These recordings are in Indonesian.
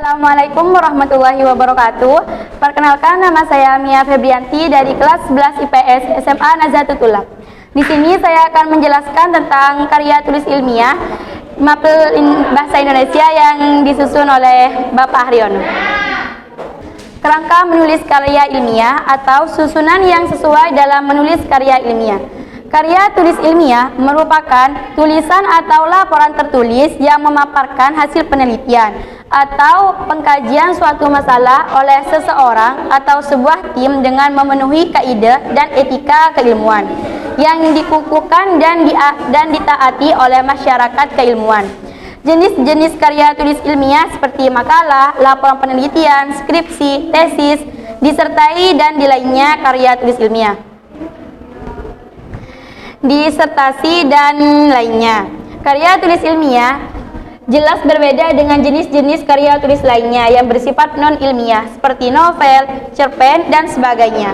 Assalamualaikum warahmatullahi wabarakatuh. Perkenalkan, nama saya Mia Febrianti dari kelas 11 IPS SMA Nazatul Tulab. Di sini saya akan menjelaskan tentang karya tulis ilmiah Mapel Bahasa Indonesia yang disusun oleh Bapak Haryono. Kerangka menulis karya ilmiah atau susunan yang sesuai dalam menulis karya ilmiah. Karya tulis ilmiah merupakan tulisan atau laporan tertulis yang memaparkan hasil penelitian atau pengkajian suatu masalah oleh seseorang atau sebuah tim dengan memenuhi kaidah dan etika keilmuan yang dikukuhkan dan ditaati oleh masyarakat keilmuan. Jenis-jenis karya tulis ilmiah seperti makalah, laporan penelitian, skripsi, tesis, disertai dan di lainnya karya tulis ilmiah. Disertasi dan lainnya. Karya tulis ilmiah jelas berbeda dengan jenis-jenis karya tulis lainnya yang bersifat non-ilmiah seperti novel, cerpen, dan sebagainya.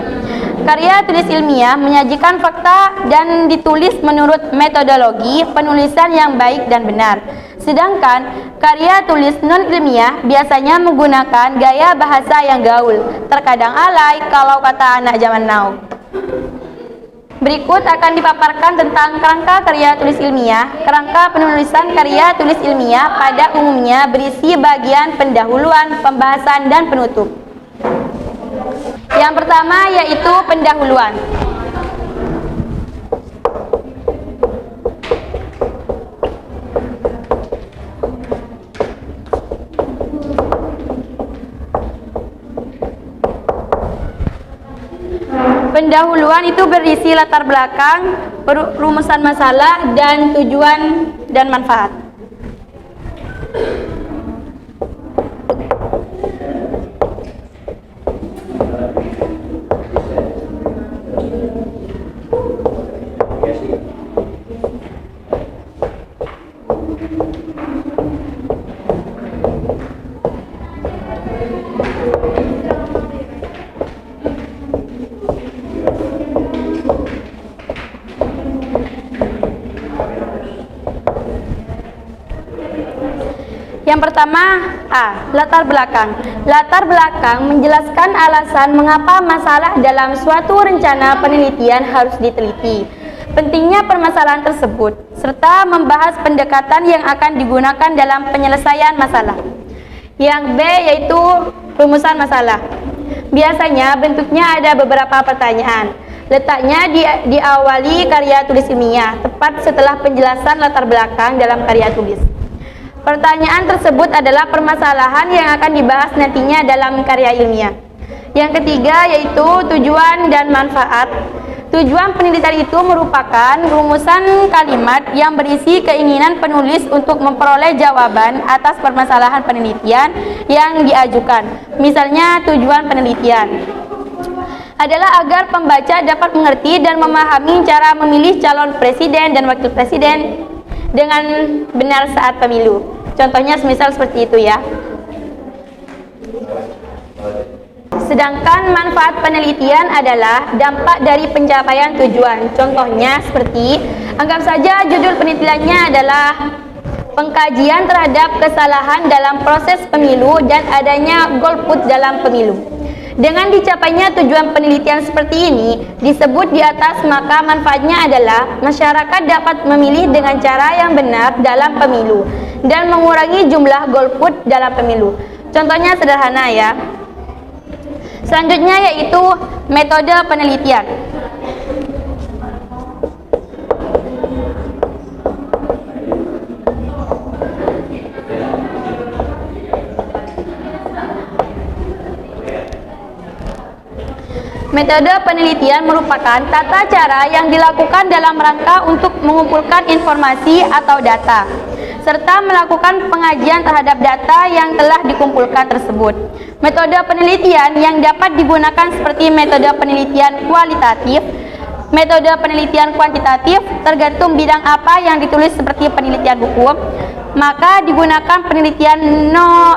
Karya tulis ilmiah menyajikan fakta dan ditulis menurut metodologi penulisan yang baik dan benar. Sedangkan karya tulis non-ilmiah biasanya menggunakan gaya bahasa yang gaul, terkadang alay kalau kata anak zaman now. Berikut akan dipaparkan tentang kerangka karya tulis ilmiah. Kerangka penulisan karya tulis ilmiah pada umumnya berisi bagian pendahuluan, pembahasan, dan penutup. Yang pertama yaitu pendahuluan. Pendahuluan itu berisi latar belakang, rumusan masalah, dan tujuan dan manfaat. Yang pertama, latar belakang. Latar belakang menjelaskan alasan mengapa masalah dalam suatu rencana penelitian harus diteliti, pentingnya permasalahan tersebut, serta membahas pendekatan yang akan digunakan dalam penyelesaian masalah. Yang B yaitu rumusan masalah. Biasanya bentuknya ada beberapa pertanyaan. Letaknya diawali karya tulis ilmiah, tepat setelah penjelasan latar belakang dalam karya tulis. Pertanyaan tersebut adalah permasalahan yang akan dibahas nantinya dalam karya ilmiah. Yang ketiga yaitu tujuan dan manfaat. Tujuan penelitian itu merupakan rumusan kalimat yang berisi keinginan penulis untuk memperoleh jawaban atas permasalahan penelitian yang diajukan. Misalnya tujuan penelitian adalah agar pembaca dapat mengerti dan memahami cara memilih calon presiden dan wakil presiden dengan benar saat pemilu. Contohnya semisal seperti itu ya. Sedangkan manfaat penelitian adalah dampak dari pencapaian tujuan. Contohnya seperti, anggap saja judul penelitiannya adalah pengkajian terhadap kesalahan dalam proses pemilu dan adanya golput dalam pemilu. Dengan dicapainya tujuan penelitian seperti ini disebut di atas, maka manfaatnya adalah masyarakat dapat memilih dengan cara yang benar dalam pemilu dan mengurangi jumlah golput dalam pemilu. Contohnya sederhana ya. Selanjutnya yaitu metode penelitian. Metode penelitian merupakan tata cara yang dilakukan dalam rangka untuk mengumpulkan informasi atau data, serta melakukan pengajian terhadap data yang telah dikumpulkan tersebut. Metode penelitian yang dapat digunakan seperti metode penelitian kualitatif, metode penelitian kuantitatif, tergantung bidang apa yang ditulis seperti penelitian hukum, maka digunakan penelitian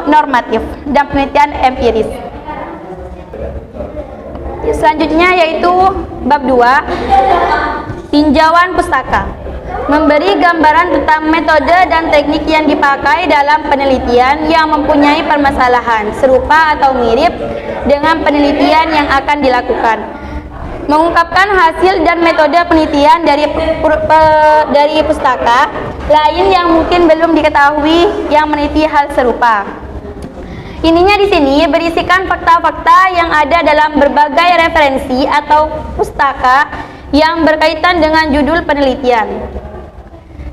normatif dan penelitian empiris. Selanjutnya yaitu bab 2, tinjauan pustaka. Memberi gambaran tentang metode dan teknik yang dipakai dalam penelitian yang mempunyai permasalahan serupa atau mirip dengan penelitian yang akan dilakukan. Mengungkapkan hasil dan metode penelitian dari pustaka lain yang mungkin belum diketahui yang meneliti hal serupa. Ininya di sini berisikan fakta-fakta yang ada dalam berbagai referensi atau pustaka yang berkaitan dengan judul penelitian.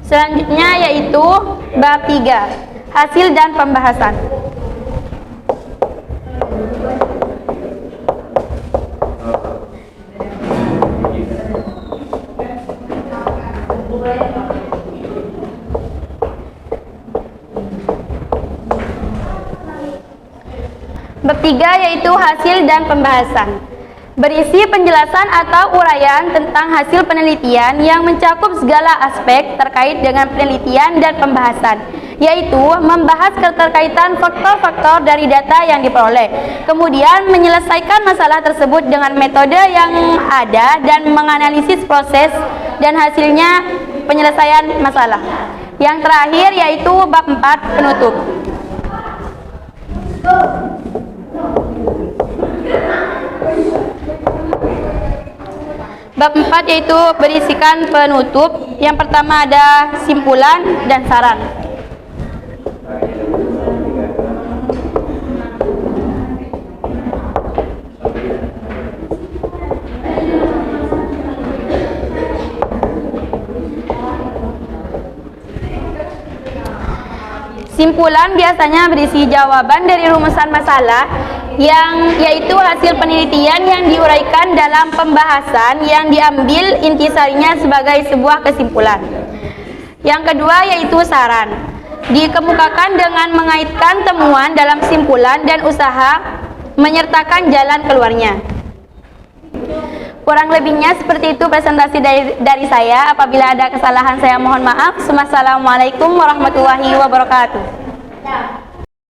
Selanjutnya yaitu bab 3, hasil dan pembahasan. Bab 3 yaitu hasil dan pembahasan. Berisi penjelasan atau uraian tentang hasil penelitian yang mencakup segala aspek terkait dengan penelitian dan pembahasan, yaitu membahas keterkaitan faktor-faktor dari data yang diperoleh, kemudian menyelesaikan masalah tersebut dengan metode yang ada dan menganalisis proses dan hasilnya penyelesaian masalah. Yang terakhir yaitu bab 4, penutup. Bab 4 yaitu berisikan penutup. Yang pertama ada simpulan dan saran. Simpulan biasanya berisi jawaban dari rumusan masalah yang yaitu hasil penelitian yang diuraikan dalam pembahasan yang diambil intisarinya sebagai sebuah kesimpulan. Yang kedua yaitu saran. Dikemukakan dengan mengaitkan temuan dalam simpulan dan usaha menyertakan jalan keluarnya. Kurang lebihnya seperti itu presentasi dari saya. Apabila ada kesalahan saya mohon maaf. Wassalamualaikum warahmatullahi wabarakatuh.